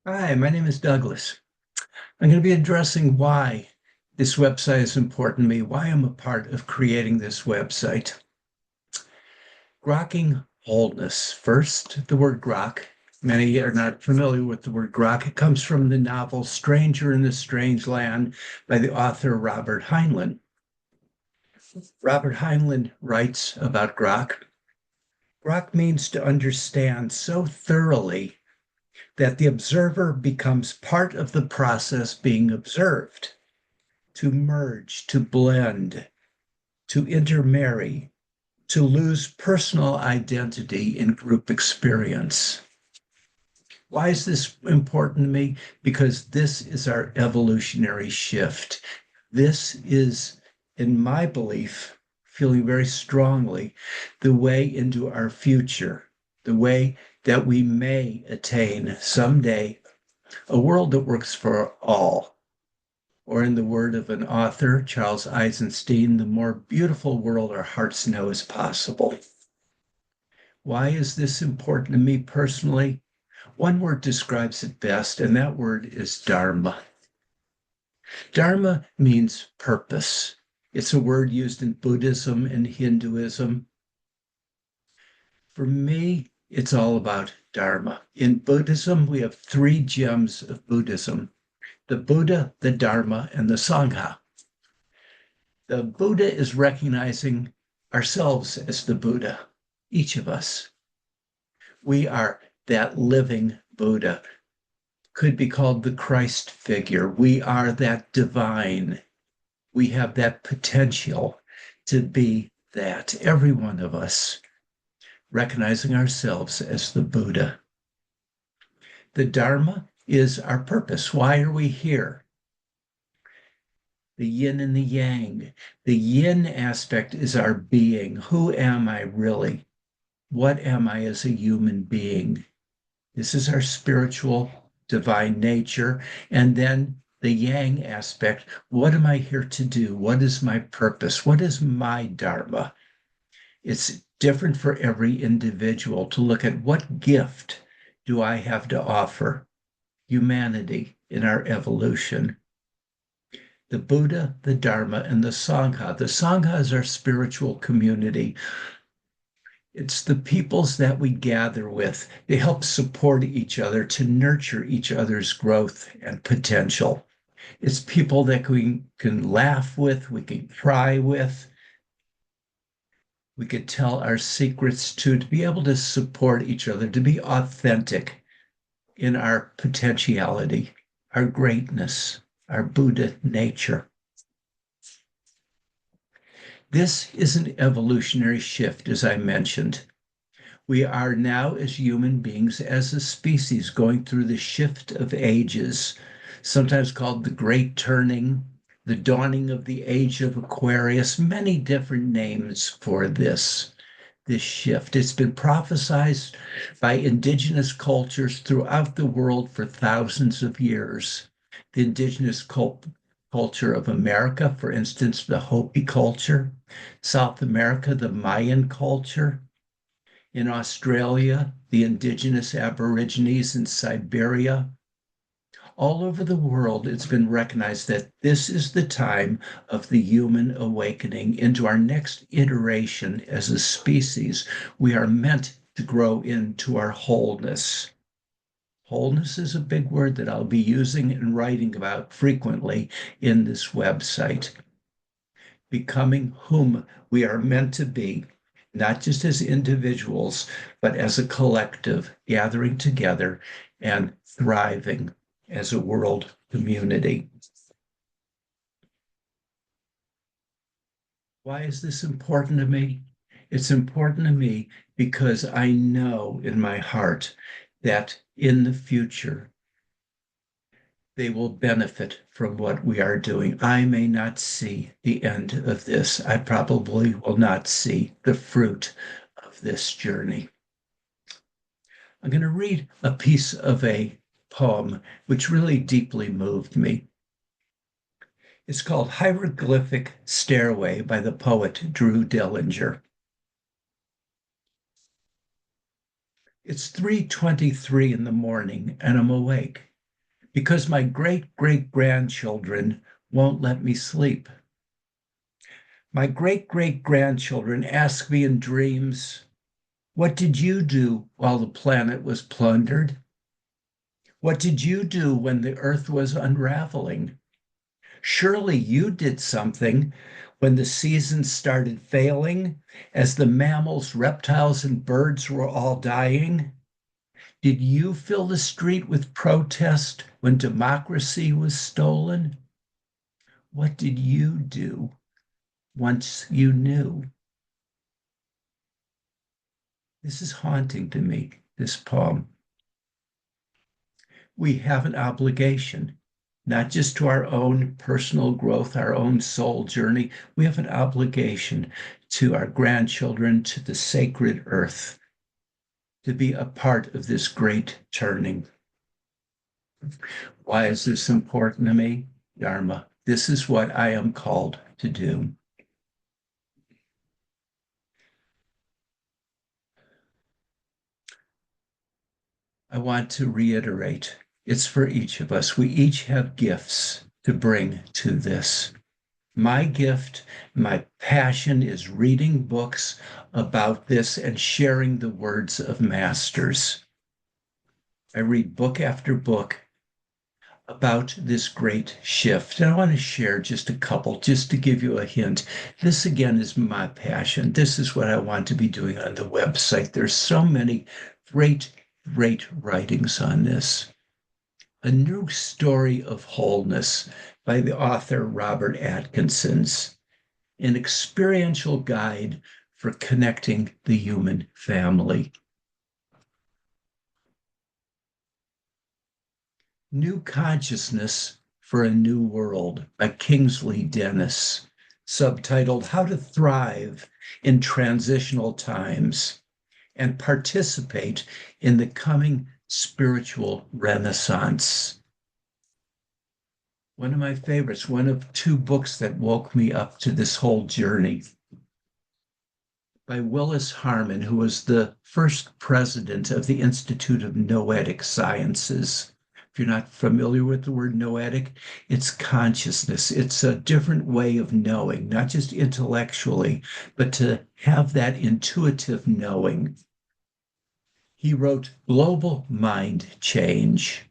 Hi, my name is Douglas. I'm going to be addressing why this website is important to me, why I'm a part of creating this website. Grokking wholeness. First, the word grok. Many are not familiar with the word grok. It comes from the novel Stranger in the Strange Land by the author Robert Heinlein. Robert Heinlein writes about grok. Grok means to understand so thoroughly that the observer becomes part of the process being observed. To merge, to blend, to intermarry, to lose personal identity in group experience. Why is this important to me? Because this is our evolutionary shift. This is, in my belief, feeling very strongly, the way into our future, the way that we may attain someday a world that works for all. Or in the word of an author, Charles Eisenstein, the more beautiful world our hearts know is possible. Why is this important to me personally? One word describes it best, and that word is Dharma. Dharma means purpose. It's a word used in Buddhism and Hinduism. For me, it's all about Dharma. In Buddhism, we have three gems of Buddhism: the Buddha, the Dharma, and the Sangha. The Buddha is recognizing ourselves as the Buddha, each of us. We are that living Buddha, could be called the Christ figure. We are that divine. We have that potential to be that, every one of us, recognizing ourselves as the Buddha. The Dharma is our purpose. Why are we here? The yin and the yang. The yin aspect is our being. Who am I really? What am I as a human being? This is our spiritual divine nature. And then the yang aspect. What am I here to do? What is my purpose? What is my dharma? It's different for every individual to look at what gift do I have to offer humanity in our evolution. The Buddha, the Dharma, and the Sangha. The Sangha is our spiritual community. It's the peoples that we gather with. They help support each other to nurture each other's growth and potential. It's people that we can laugh with, we can cry with, we could tell our secrets to be able to support each other, to be authentic in our potentiality, our greatness, our Buddha nature. This is an evolutionary shift, as I mentioned. We are now, as human beings, as a species, going through the shift of ages, sometimes called the Great Turning, the dawning of the age of Aquarius, many different names for this shift. It's been prophesied by indigenous cultures throughout the world for thousands of years. The indigenous culture of America, for instance, the Hopi culture, South America, the Mayan culture, in Australia, the indigenous Aborigines in Siberia. All over the world, it's been recognized that this is the time of the human awakening into our next iteration as a species. We are meant to grow into our wholeness. Wholeness is a big word that I'll be using and writing about frequently in this website. Becoming whom we are meant to be, not just as individuals, but as a collective, gathering together and thriving as a world community. Why is this important to me? It's important to me because I know in my heart that in the future, they will benefit from what we are doing. I may not see the end of this. I probably will not see the fruit of this journey. I'm going to read a piece of a poem which really deeply moved me. It's called Hieroglyphic Stairway by the poet Drew Dellinger. It's 3:23 in the morning and I'm awake. Because my great great grandchildren won't let me sleep. My great great grandchildren ask me in dreams, what did you do while the planet was plundered? What did you do when the earth was unraveling? Surely you did something when the seasons started failing, as the mammals, reptiles, and birds were all dying. Did you fill the street with protest when democracy was stolen? What did you do once you knew? This is haunting to me, this poem. We have an obligation, not just to our own personal growth, our own soul journey. We have an obligation to our grandchildren, to the sacred earth, to be a part of this great turning. Why is this important to me? Dharma. This is what I am called to do. I want to reiterate, it's for each of us. We each have gifts to bring to this. My gift, my passion is reading books about this and sharing the words of masters. I read book after book about this great shift. And I want to share just a couple, just to give you a hint. This, again, is my passion. This is what I want to be doing on the website. There's so many great, great writings on this. A New Story of Wholeness by the author Robert Atkinson's, an experiential guide for connecting the human family. New Consciousness for a New World by Kingsley Dennis, subtitled How to Thrive in Transitional Times and Participate in the Coming Spiritual Renaissance. One of my favorites, one of two books that woke me up to this whole journey, by Willis Harman, who was the first president of the Institute of Noetic Sciences. If you're not familiar with the word noetic, it's consciousness. It's a different way of knowing, not just intellectually, but to have that intuitive knowing. He wrote Global Mind Change.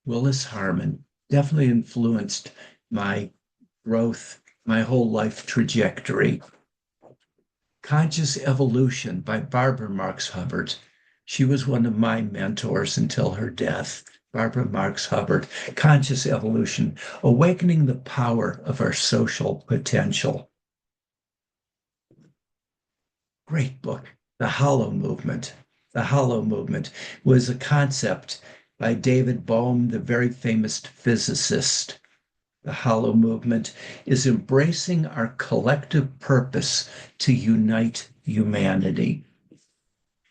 Willis Harman definitely influenced my growth, my whole life trajectory. Conscious Evolution by Barbara Marx Hubbard. She was one of my mentors until her death. Barbara Marx Hubbard, Conscious Evolution, Awakening the Power of Our Social Potential. Great book. The Hollow Movement. The Hollow Movement was a concept by David Bohm, the very famous physicist. The Hollow Movement is embracing our collective purpose to unite humanity.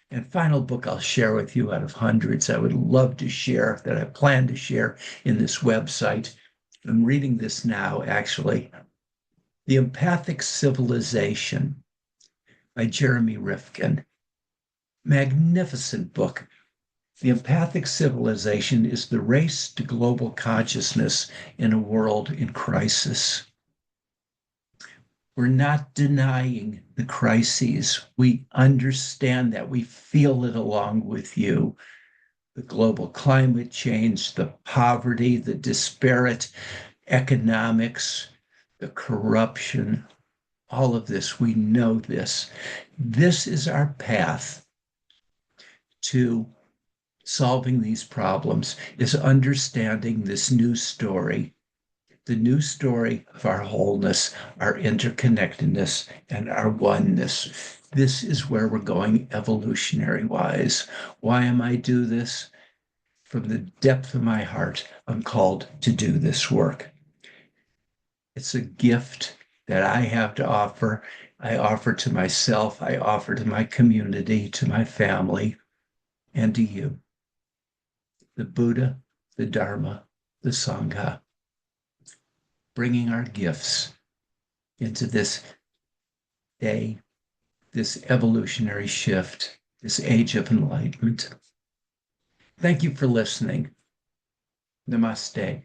And final book I'll share with you out of hundreds I would love to share, that I plan to share in this website. I'm reading this now, actually. The Empathic Civilization by Jeremy Rifkin. Magnificent book. The Empathic Civilization is the race to global consciousness in a world in crisis. We're not denying the crises. We understand that. We feel it along with you. The global climate change, the poverty, the disparate economics, the corruption, all of this, we know this. This is our path to solving these problems, is understanding this new story, the new story of our wholeness, our interconnectedness, and our oneness. This is where we're going evolutionary wise. Why am I do this? From the depth of my heart, I'm called to do this work. It's a gift that I have to offer. I offer to myself, I offer to my community, to my family, and to you. The Buddha, the Dharma, the Sangha, bringing our gifts into this day, this evolutionary shift, this age of enlightenment. Thank you for listening. Namaste.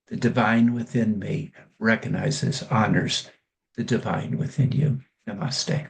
The divine within me recognizes, honors the divine within you. Namaste.